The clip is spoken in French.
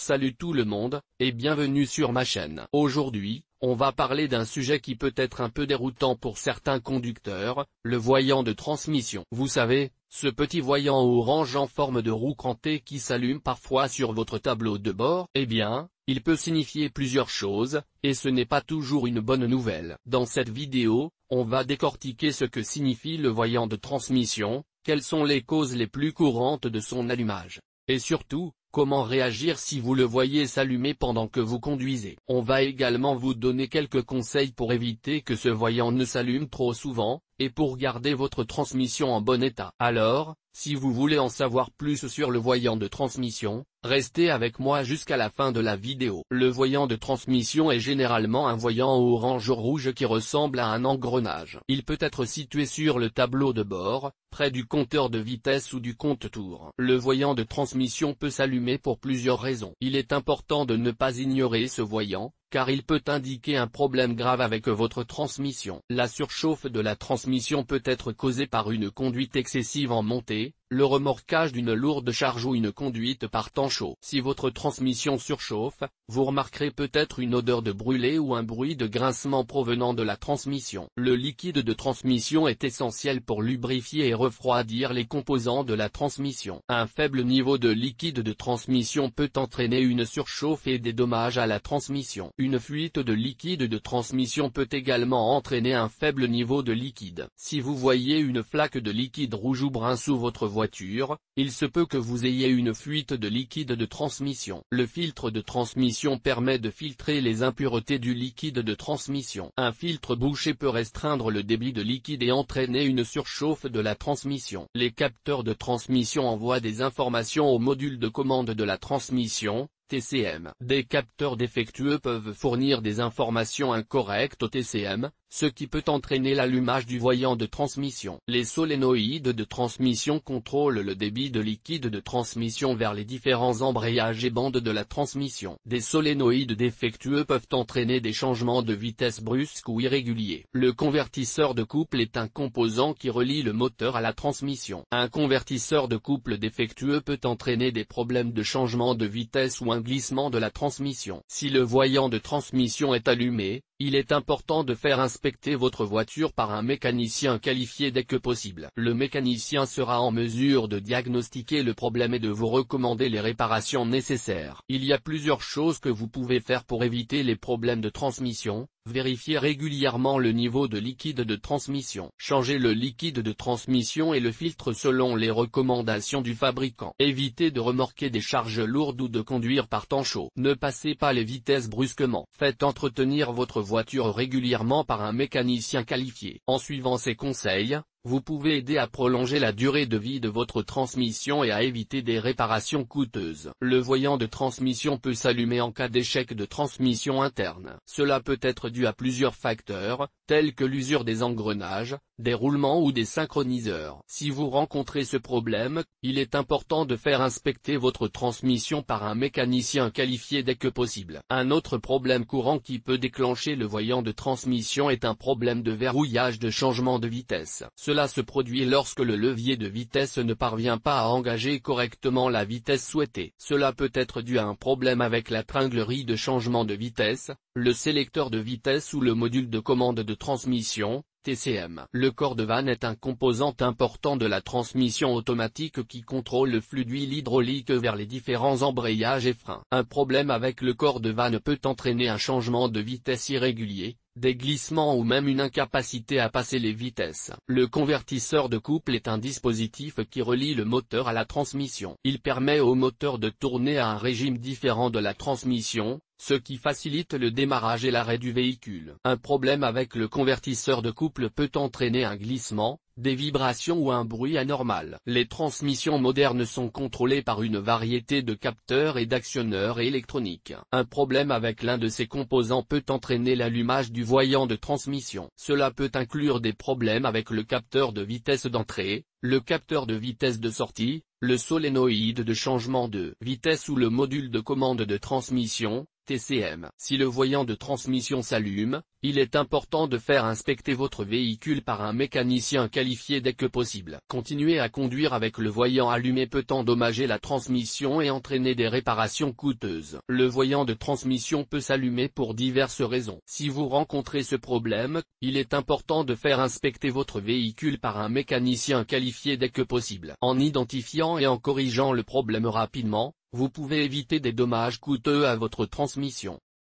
Salut tout le monde, et bienvenue sur ma chaîne. Aujourd'hui, on va parler d'un sujet qui peut être un peu déroutant pour certains conducteurs, le voyant de transmission. Vous savez, ce petit voyant orange en forme de roue crantée qui s'allume parfois sur votre tableau de bord, eh bien, il peut signifier plusieurs choses, et ce n'est pas toujours une bonne nouvelle. Dans cette vidéo, on va décortiquer ce que signifie le voyant de transmission, quelles sont les causes les plus courantes de son allumage, et surtout, comment réagir si vous le voyez s'allumer pendant que vous conduisez. On va également vous donner quelques conseils pour éviter que ce voyant ne s'allume trop souvent, et pour garder votre transmission en bon état. Alors, si vous voulez en savoir plus sur le voyant de transmission, restez avec moi jusqu'à la fin de la vidéo. Le voyant de transmission est généralement un voyant orange-rouge qui ressemble à un engrenage. Il peut être situé sur le tableau de bord, près du compteur de vitesse ou du compte-tours. Le voyant de transmission peut s'allumer pour plusieurs raisons. Il est important de ne pas ignorer ce voyant, car il peut indiquer un problème grave avec votre transmission. La surchauffe de la transmission peut être causée par une conduite excessive en montée, le remorquage d'une lourde charge ou une conduite par temps chaud. Si votre transmission surchauffe, vous remarquerez peut-être une odeur de brûlé ou un bruit de grincement provenant de la transmission. Le liquide de transmission est essentiel pour lubrifier et refroidir les composants de la transmission. Un faible niveau de liquide de transmission peut entraîner une surchauffe et des dommages à la transmission. Une fuite de liquide de transmission peut également entraîner un faible niveau de liquide. Si vous voyez une flaque de liquide rouge ou brun sous votre voiture, il se peut que vous ayez une fuite de liquide de transmission. Le filtre de transmission permet de filtrer les impuretés du liquide de transmission. Un filtre bouché peut restreindre le débit de liquide et entraîner une surchauffe de la transmission. Les capteurs de transmission envoient des informations au module de commande de la transmission, TCM. Des capteurs défectueux peuvent fournir des informations incorrectes au TCM, ce qui peut entraîner l'allumage du voyant de transmission. Les solénoïdes de transmission contrôlent le débit de liquide de transmission vers les différents embrayages et bandes de la transmission. Des solénoïdes défectueux peuvent entraîner des changements de vitesse brusques ou irréguliers. Le convertisseur de couple est un composant qui relie le moteur à la transmission. Un convertisseur de couple défectueux peut entraîner des problèmes de changement de vitesse ou un glissement de la transmission. Si le voyant de transmission est allumé, il est important de faire inspecter votre voiture par un mécanicien qualifié dès que possible. Le mécanicien sera en mesure de diagnostiquer le problème et de vous recommander les réparations nécessaires. Il y a plusieurs choses que vous pouvez faire pour éviter les problèmes de transmission. Vérifiez régulièrement le niveau de liquide de transmission. Changez le liquide de transmission et le filtre selon les recommandations du fabricant. Évitez de remorquer des charges lourdes ou de conduire par temps chaud. Ne passez pas les vitesses brusquement. Faites entretenir votre voiture régulièrement par un mécanicien qualifié. En suivant ces conseils, vous pouvez aider à prolonger la durée de vie de votre transmission et à éviter des réparations coûteuses. Le voyant de transmission peut s'allumer en cas d'échec de transmission interne. Cela peut être dû à plusieurs facteurs, tels que l'usure des engrenages, des roulements ou des synchroniseurs. Si vous rencontrez ce problème, il est important de faire inspecter votre transmission par un mécanicien qualifié dès que possible. Un autre problème courant qui peut déclencher le voyant de transmission est un problème de verrouillage de changement de vitesse. Cela se produit lorsque le levier de vitesse ne parvient pas à engager correctement la vitesse souhaitée. Cela peut être dû à un problème avec la tringlerie de changement de vitesse, le sélecteur de vitesse ou le module de commande de transmission, TCM. Le corps de vanne est un composant important de la transmission automatique qui contrôle le flux d'huile hydraulique vers les différents embrayages et freins. Un problème avec le corps de vanne peut entraîner un changement de vitesse irrégulier, des glissements ou même une incapacité à passer les vitesses. Le convertisseur de couple est un dispositif qui relie le moteur à la transmission. Il permet au moteur de tourner à un régime différent de la transmission, ce qui facilite le démarrage et l'arrêt du véhicule. Un problème avec le convertisseur de couple peut entraîner un glissement, des vibrations ou un bruit anormal. Les transmissions modernes sont contrôlées par une variété de capteurs et d'actionneurs électroniques. Un problème avec l'un de ces composants peut entraîner l'allumage du voyant de transmission. Cela peut inclure des problèmes avec le capteur de vitesse d'entrée, le capteur de vitesse de sortie, le solénoïde de changement de vitesse ou le module de commande de transmission, TCM. Si le voyant de transmission s'allume, il est important de faire inspecter votre véhicule par un mécanicien qualifié dès que possible. Continuer à conduire avec le voyant allumé peut endommager la transmission et entraîner des réparations coûteuses. Le voyant de transmission peut s'allumer pour diverses raisons. Si vous rencontrez ce problème, il est important de faire inspecter votre véhicule par un mécanicien qualifié dès que possible. En identifiant et en corrigeant le problème rapidement, vous pouvez éviter des dommages coûteux à votre transmission.